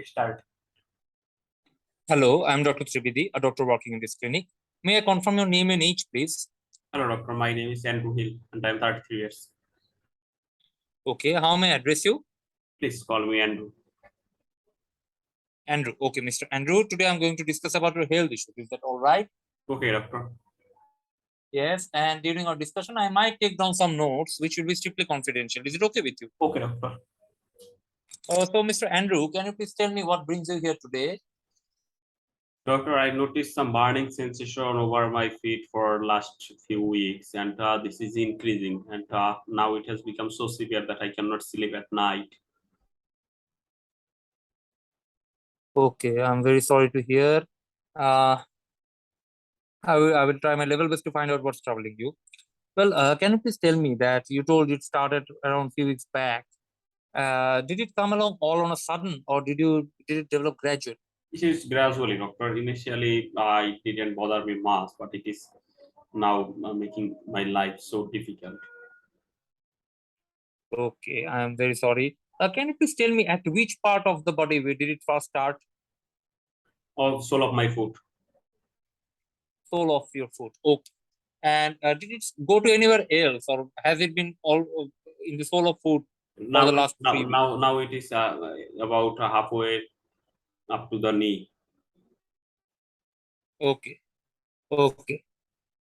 Start. Hello, I'm Dr. Trivedi, a doctor working in this clinic. May I confirm your name and age, please? Hello, doctor. My name is Andrew Hill, and I'm 33 years. Okay, how may I address you? Please call me Andrew. Andrew. Okay, Mr. Andrew, today I'm going to discuss about your health issue. Is that all right? Okay, doctor. Yes, and during our discussion, I might take down some notes which will be strictly confidential. Is it okay with you? Okay, doctor. So, Mr. Andrew, can you please tell me what brings you here today? Doctor, I noticed some burning sensation over my feet for last few weeks, and this is increasing. And now it has become so severe that I cannot sleep at night. Okay, I'm very sorry to hear. I will try my level best to find out what's troubling you. Well, can you please tell me that you told it started around a few weeks back? Did it come along all on a sudden, or did it develop gradually? This is gradually, doctor. Initially, it didn't bother me much, but it is now making my life so difficult. Okay, I am very sorry. Can you please tell me at which part of the body where did it first start? All sole of my foot. Sole of your foot. Okay. And did it go to anywhere else, or has it been all in the sole of foot for Now, the last now, 3 weeks? now it is about halfway up to the knee. Okay. Okay.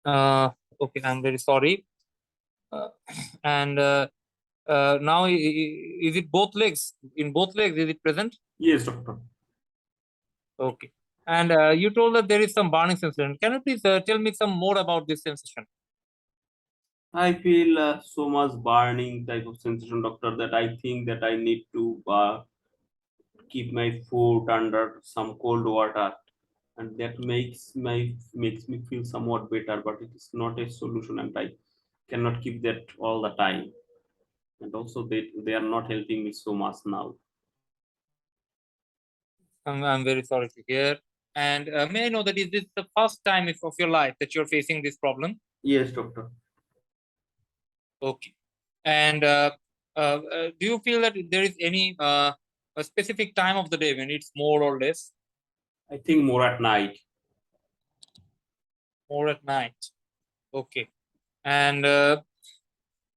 Uh, okay. I'm very sorry. Uh, and now, is it both legs? In both legs, is it present? Yes, doctor. Okay. And you told that there is some burning sensation. Can you please tell me some more about this sensation? I feel so much burning type of sensation, doctor, that I think that I need to keep my foot under some cold water, and that makes me feel somewhat better. But it is not a solution, and I cannot keep that all the time. And also, they are not helping me so much now. I'm very sorry to hear. And may I know that is this the first time of your life that you're facing this problem? Yes, doctor. Okay. And do you feel that there is any a specific time of the day when it's more or less? I think more at night. More at night. Okay. And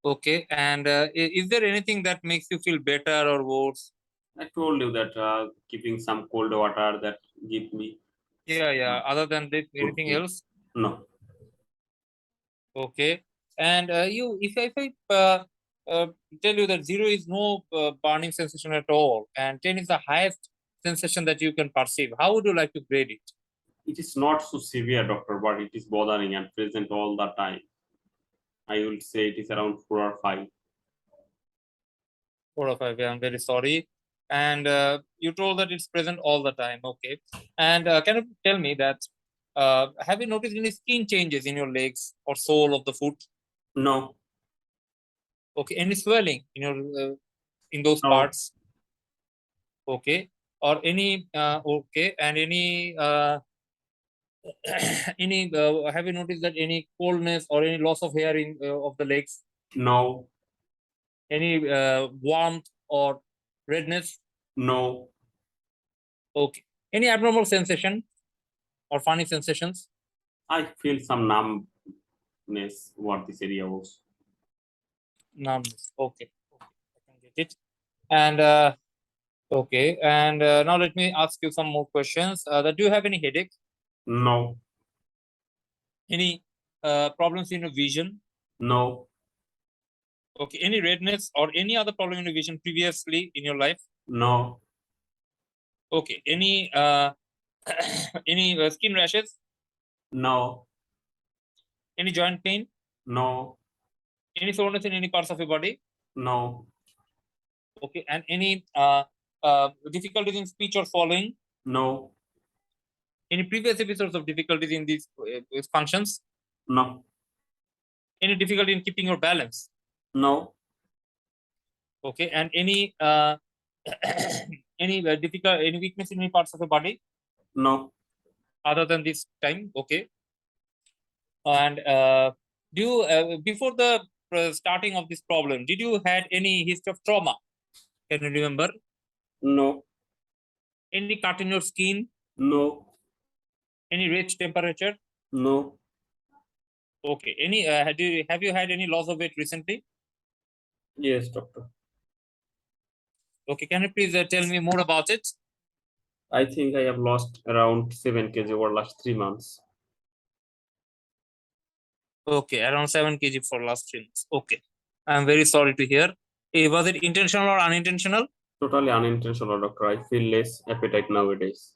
okay. And is there anything that makes you feel better or worse? I told you that keeping some cold water that give me Yeah, yeah. uh, Other than this, good anything food. else? No. Okay. And if I uh, tell you that 0 is no burning sensation at all, and 10 is the highest sensation that you can perceive, how would you like to grade it? It is not so severe, doctor, but it is bothering and present all the time. I will say it is around 4 or 5. 4 or 5. Yeah, I'm very sorry. And you told that it's present all the time. Okay. And can you tell me that have you noticed any skin changes in your legs or sole of the foot? No, Okay. Any swelling in your in those no, parts? Okay. Or any okay. And any any have you noticed that any coldness or any loss of hair in of the legs? no, Any warmth or redness? no. Okay. Any abnormal sensation or funny sensations? I feel some numbness what this area was. Numbness. Okay. Okay. I can get it. And okay. And now let me ask you some more questions. Do you have any headache? No, Any problems in your vision? no, Okay. Any redness or any other problem in your vision previously in your life? no, Okay. Any any skin rashes? no, Any joint pain? no, Any soreness in any parts of your body? no, Okay. And any difficulties in speech or swallowing? no, Any previous episodes of difficulties in these functions? no, Any difficulty in keeping your balance? no, Okay. And any any difficult any weakness in any parts of your body no. other than this time? Okay. And do you before the starting of this problem, did you had any history of trauma? Can you remember? No. Any cut in your skin? No. Any raised temperature? No. Okay. Any have you had any loss of weight recently? Yes, doctor. Okay. Can you please tell me more about it? I think I have lost around 7 kg over last 3 months. Okay, around 7 kg for last 3 months. Okay. I'm very sorry to hear. Was it intentional or unintentional? Totally unintentional, doctor. I feel less appetite nowadays.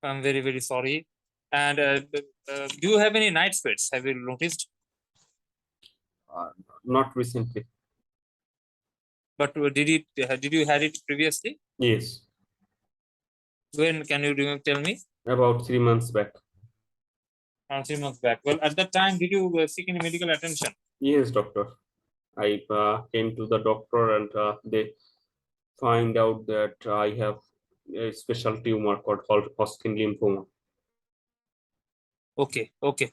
I'm very, very sorry. And do you have any night sweats? Have you noticed? Uh, Not recently. But did you had it previously? Yes, When can you tell me? about 3 months back. Around 3 months back. Well, at that time, did you seek any medical attention? Yes, doctor. I came to the doctor and they find out that I have a special tumor called Hodgkin lymphoma. Okay, okay.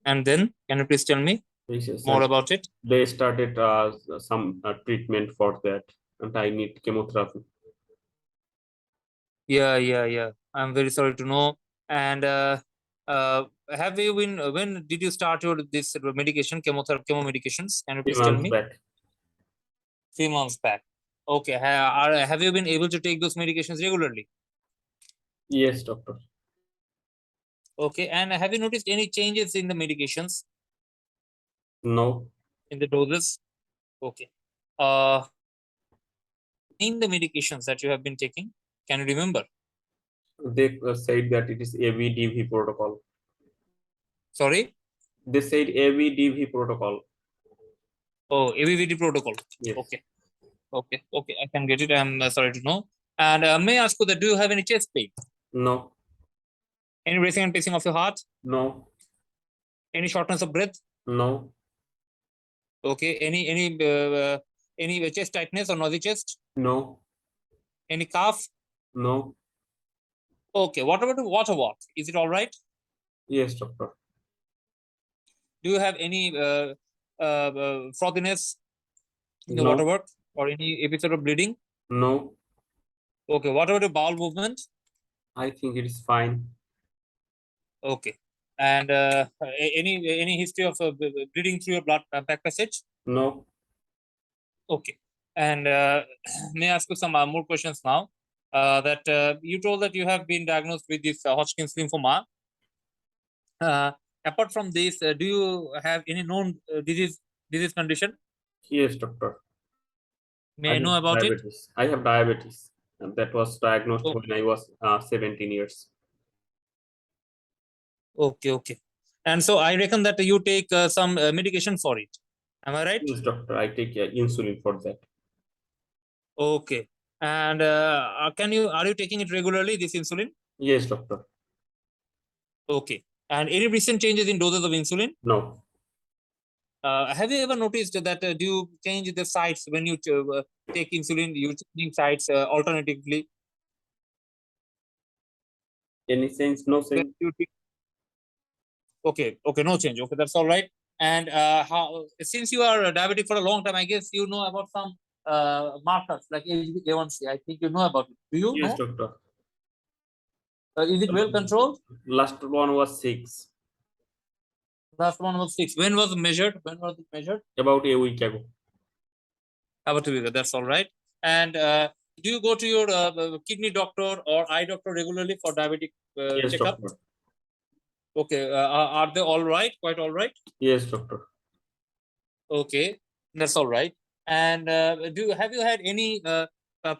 And then, can you please tell me Yes, yes, more and about it? they started some treatment for that, and I need chemotherapy. Yeah, yeah, yeah. I'm very sorry to know. And have you been? When did you start your this medication, chemotherapy, chemo medications? Can you Three please tell months me? back. 3 months back. Okay. Have you been able to take those medications regularly? Yes, doctor. Okay. And have you noticed any changes in the medications No, in the doses? Okay. Uh, in the medications that you have been taking, can you remember? they said that it is AVDV protocol. Sorry. They said AVDV protocol. Oh, ABVD protocol. Yes. Okay. Okay. Okay. I can get it. I'm sorry to know. And may I ask you that do you have any chest pain? No, Any racing and pacing of your heart? no, Any shortness of breath? no, Okay. Any chest tightness or noisy chest? no, Any cough? no. Okay. What about the water walk? Is it all right? Yes, doctor. Do you have any frothiness in the water No, work or any episode of bleeding? no. Okay. What about the bowel movement? I think it is fine. Okay. And any history of bleeding through your blood back passage? No. Okay. And may I ask you some more questions now? That you told that you have been diagnosed with this Hodgkin's lymphoma. Uh, Apart from this, do you have any known disease condition? Yes, doctor. I May I have know about it? diabetes. I have diabetes. And that was diagnosed Oh, when I was 17 years. okay, okay. And so I reckon that you take some medication for it. Am I right? Yes, doctor. I take insulin for that. Okay. And are you taking it regularly, this insulin? Yes, doctor. Okay. And any recent changes in doses of insulin? No. Have you ever noticed that do you change the sites when you take insulin? You changing sites alternatively. Any sense? No When sense. you okay, okay, no change. Okay, that's all right. And how since you are diabetic for a long time, I guess you know about some markers like A1C. I think you know about it. Do you Yes, know? doctor. Is it well controlled? Last one was 6, Last one was 6. When was it measured? When was it measured? about a week ago. About 2 weeks. That's all right. And do you go to your kidney doctor or eye doctor regularly for diabetic Yes, checkup? doctor. Okay. Are they all right? Quite all right? Yes, doctor. Okay. That's all right. And have you had any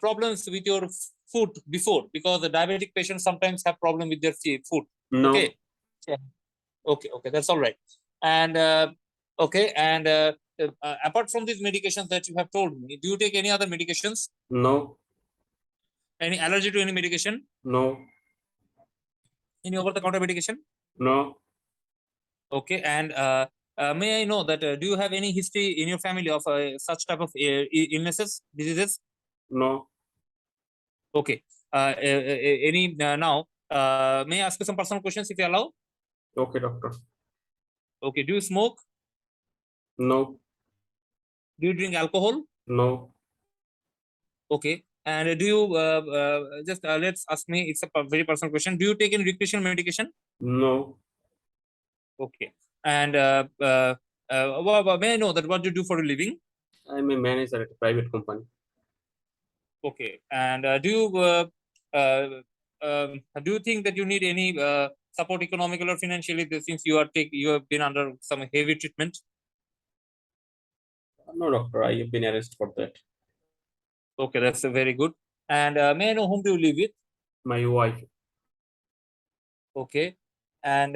problems with your food before? Because the diabetic patients sometimes have problem with their food. No, Okay. Yeah. Okay. Okay. That's all right. And okay. And apart from these medications that you have told me, do you take any other medications? no, Any allergy to any medication? no, Any over-the-counter medication? no, Okay. And may I know that do you have any history in your family of such type of illnesses, diseases? no. Okay. Any now? May I ask you some personal questions if you allow? Okay, doctor. Okay. Do you smoke? No, Do you drink alcohol? no, Okay. And do you just let's ask me? It's a very personal question. Do you take any recreational medication? No, Okay. And may I know that what do you do for a living? I'm a manager at a private company. Okay. And uh, do you think that you need any support economical or financially since you have been under some heavy treatment? No, doctor, I have been arrested for that. Okay, that's very good. And may I know whom do you live with? My wife. Okay. And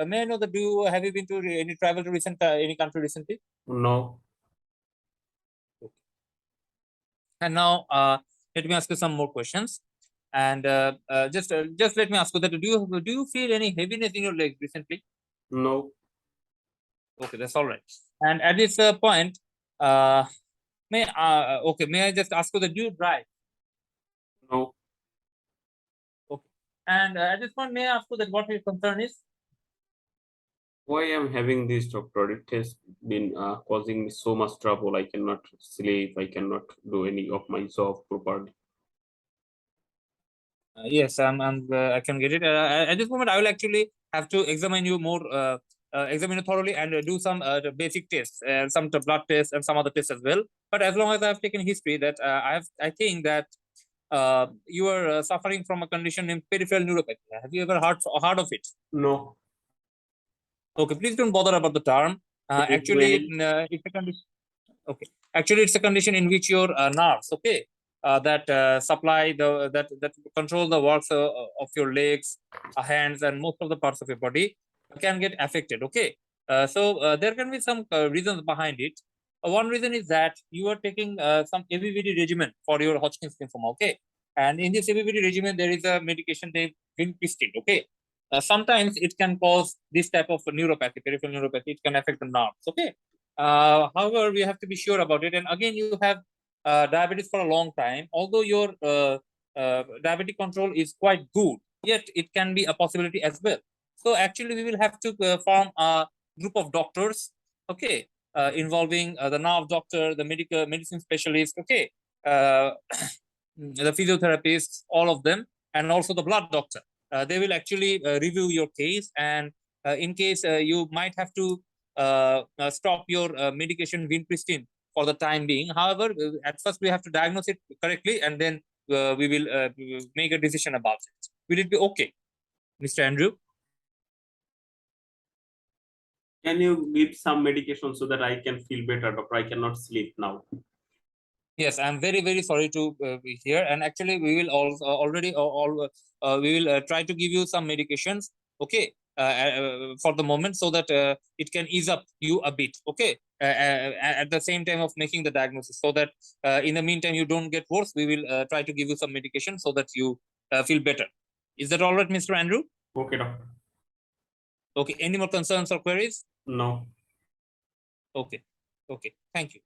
may I know that have you been to any travel to any country recently? No, And now let me ask you some more questions. And just let me ask you that do you feel any heaviness in your legs recently? no, Okay, that's all right. And at this point, uh, may I just ask you that do you drive? no. Okay. And at this point, may I ask you that what your concern is? Why I'm having this, doctor? It has been causing me so much trouble. I cannot sleep. I cannot do any of my job properly. Yes, I can get it. At this moment, I will actually have to examine you thoroughly and do some the basic tests, some blood tests and some other tests as well. But as long as I have taken history, that I think that you are suffering from a condition named peripheral neuropathy. Have you ever heard of it? No. Okay, please don't bother about the term. Can you give Actually, any? it's a condition. Okay. Actually, it's a condition in which your nerves, okay, that supply that control the works of your legs, hands, and most of the parts of your body can get affected. Okay. So there can be some reasons behind it. One reason is that you are taking some ABVD regimen for your Hodgkin's lymphoma. Okay. And in this ABVD regimen, there is a medication named vincristine. Okay. Sometimes it can cause this type of neuropathy, peripheral neuropathy. It can affect the nerves. Okay. However, we have to be sure about it. And again, you have diabetes for a long time. Although your diabetic control is quite good, yet it can be a possibility as well. So actually, we will have to form a group of doctors, okay, involving the nerve doctor, the medicine specialist, okay, uh, the physiotherapists, all of them, and also the blood doctor. They will actually review your case, and in case you might have to stop your medication vincristine for the time being. However, at first we have to diagnose it correctly, and then we will make a decision about it. Will it be okay, Mr. Andrew? Can you give some medication so that I can feel better, doctor? I cannot sleep now. Yes, I'm very very sorry to be here, and actually we will also already all we will try to give you some medications, okay, for the moment, so that it can ease up you a bit, okay, at the same time of making the diagnosis, so that in the meantime you don't get worse. We will try to give you some medication so that you feel better. Is that all right, Mr. Andrew? Okay, doctor. Okay. Any more concerns or queries? No. Okay. Okay. Thank you.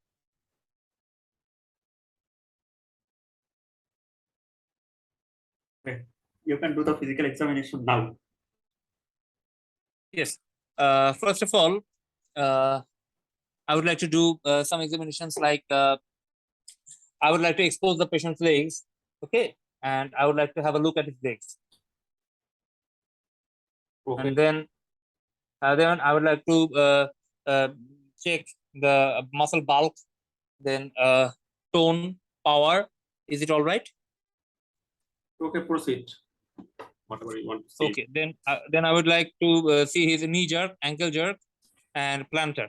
Okay. You can do the physical examination now. Yes. First of all, uh, I would like to do some examinations like I would like to expose the patient's legs, okay, and I would like to have a look at his legs, Okay. and then I would like to uh, check the muscle bulk, then tone, power. Is it all right? Okay, proceed. Whatever you want to say. Okay, then I would like to see his knee jerk, ankle jerk, and plantar,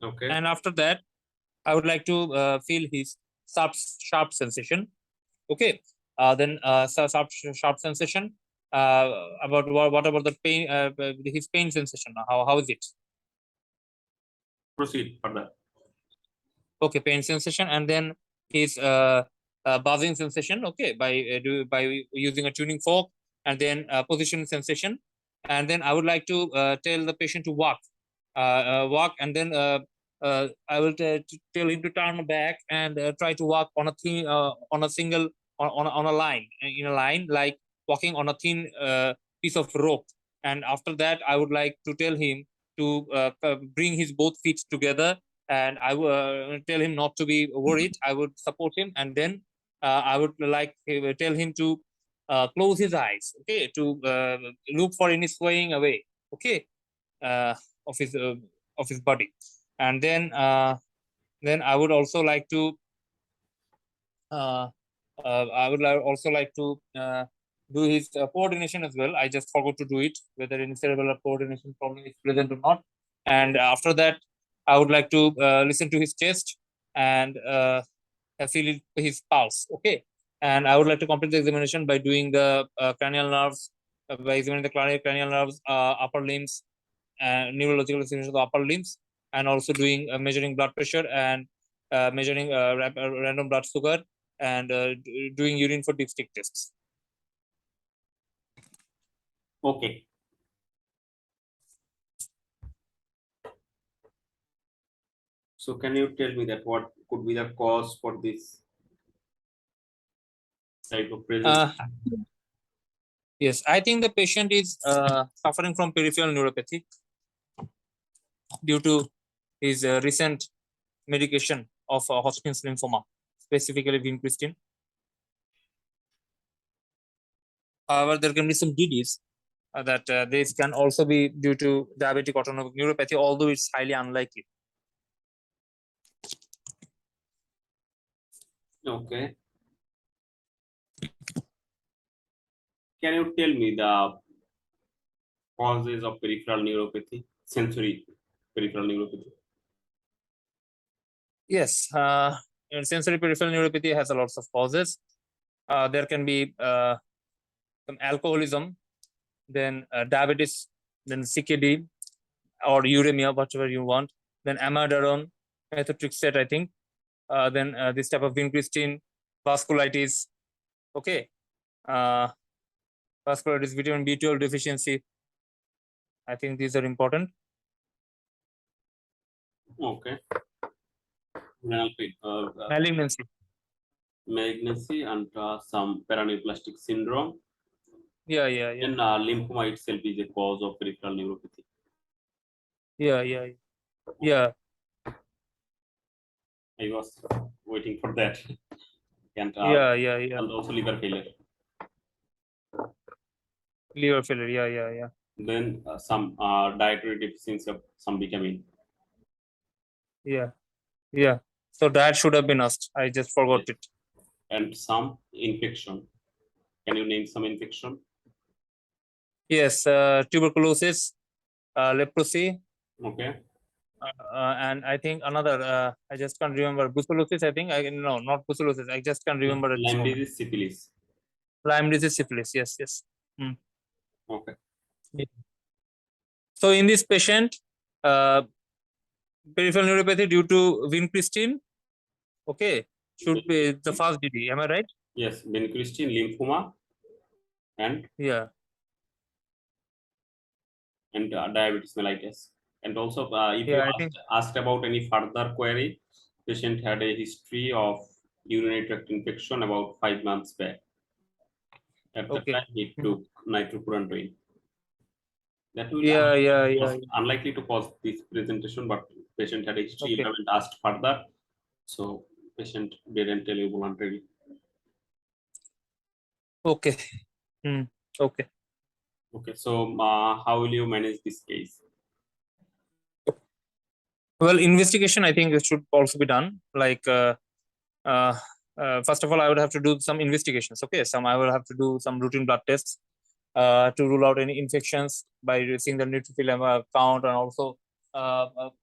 Okay. and after that I would like to feel his sharp sensation. Okay. Then sharp sensation. About what about the pain? His pain sensation. How is it? Proceed further. Okay, pain sensation, and then his buzzing sensation. Okay, by using a tuning fork, and then position sensation, and then I would like to tell the patient to walk, and then I will tell him to turn back and try to walk on a single on a line, in a line, like walking on a thin piece of rope. And after that, I would like to tell him to bring his both feet together and I would tell him not to be worried. I would support him, and then I would tell him to close his eyes, okay, to look for any swaying away, okay, uh, of his uh, of his body, and then I would also like to uh, also like to do his coordination as well. I just forgot to do it, whether any cerebral coordination problem is present or not. And after that, I would like to listen to his chest and feel his pulse. Okay. And I would like to complete the examination by doing the cranial nerves, by examining the cranial nerves, upper limbs, neurological examination of the upper limbs, and also doing measuring blood pressure and measuring random blood sugar, and doing urine for dipstick tests. Okay. So can you tell me that what could be the cause for this type of present? Yes, I think the patient is suffering from peripheral neuropathy due to his recent medication of Hodgkin's lymphoma, specifically vincristine. However, there can be some DDs that this can also be due to diabetic autonomic neuropathy, although it's highly unlikely. Okay. Can you tell me the causes of peripheral neuropathy, sensory peripheral neuropathy? Yes, and sensory peripheral neuropathy has a lots of causes. There can be some alcoholism, then diabetes, then CKD or uremia, whatever you want, then amiodarone, methotrexate, I think, then this type of vincristine, vasculitis, okay, vasculitis, vitamin B12 deficiency. I think these are important. Okay. Renal Malignancy. malignancy and some paraneoplastic syndrome. Yeah. Then lymphoma itself is a cause of peripheral neuropathy. Yeah. Yeah. I was waiting for that. And Yeah. and also liver failure. Liver failure. Yeah. Then some dietary deficiency of some vitamin. Yeah. So that should have been asked. I just forgot Yes. it. And some infection. Can you name some infection? Yes, tuberculosis, leprosy, Okay. and I think another. I just can't remember. Brucellosis. I think. No, not brucellosis. I just can't remember at this Lyme moment. disease, syphilis. Lyme disease, syphilis. Yes. Mm. Okay. Yeah. So in this patient, uh, peripheral neuropathy due to vincristine, okay, should be the first DD. Am I right? Yes, vincristine, lymphoma, and Yeah. diabetes mellitus. And also, if you Yeah. I think. asked about any further query, patient had a history of urinary tract infection about 5 months back. At that Okay. time, he Mm. took nitrofurantoin. That will Yeah. unlikely to cause this presentation, but patient had a history. You Okay. haven't asked further, so patient didn't tell you voluntarily. Okay. Mm. Okay. Okay, so how will you manage this case? Well, investigation, I think it should also be done. Like, uh, first of all, I would have to do some investigations. Okay, I will have to do some routine blood tests to rule out any infections by seeing the neutrophil count and also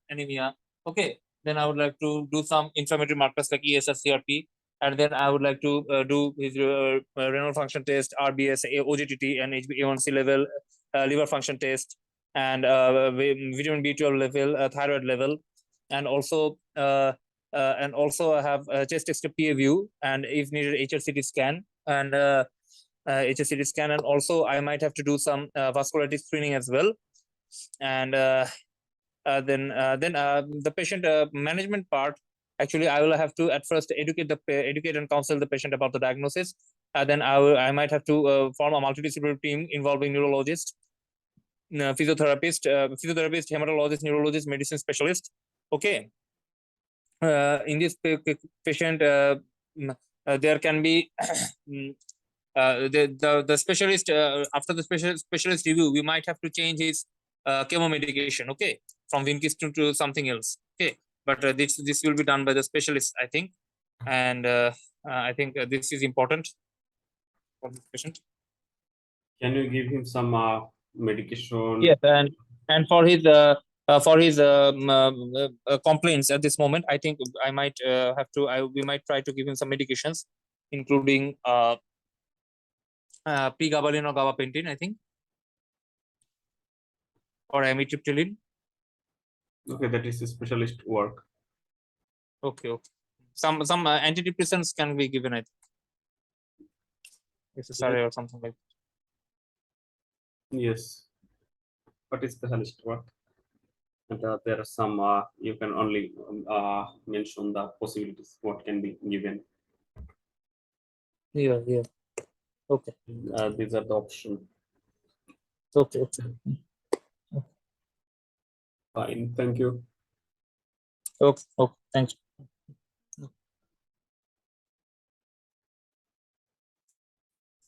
anemia. Okay, then I would like to do some inflammatory markers like ESR-CRP, and then I would like to do his renal function test, RBS, OGTT, and HbA1c level, liver function test, and vitamin B12 level, thyroid level, and also I have chest x-ray PA view, and if needed HRCT scan, and HSCT scan, and also I might have to do some vascularity screening as well. And then the patient management part. Actually, I will have to at first educate and counsel the patient about the diagnosis. Then I might have to form a multidisciplinary team involving neurologist, physiotherapist, hematologist, neurologist, medicine specialist. Okay, in this patient, there can be the specialist, after the specialist review, we might have to change his chemo medication, okay, from Vinkiston to something else, okay. But this will be done by the specialist, I think. And I think this is important for this patient. Can you give him some medication? Yes, and for his complaints at this moment, I think I might have to. We might try to give him some medications, including pregabalin or gabapentin, I think, or amitriptyline. Okay, that is a specialist work. Okay, okay. Some antidepressants can be given, I think, necessary or something like that. Yes, what is specialist work? And there are some you can only mention the possibilities what can be given. Yeah, yeah. Okay, These are the options. okay, okay. Fine, thank you. Okay, okay. Thanks.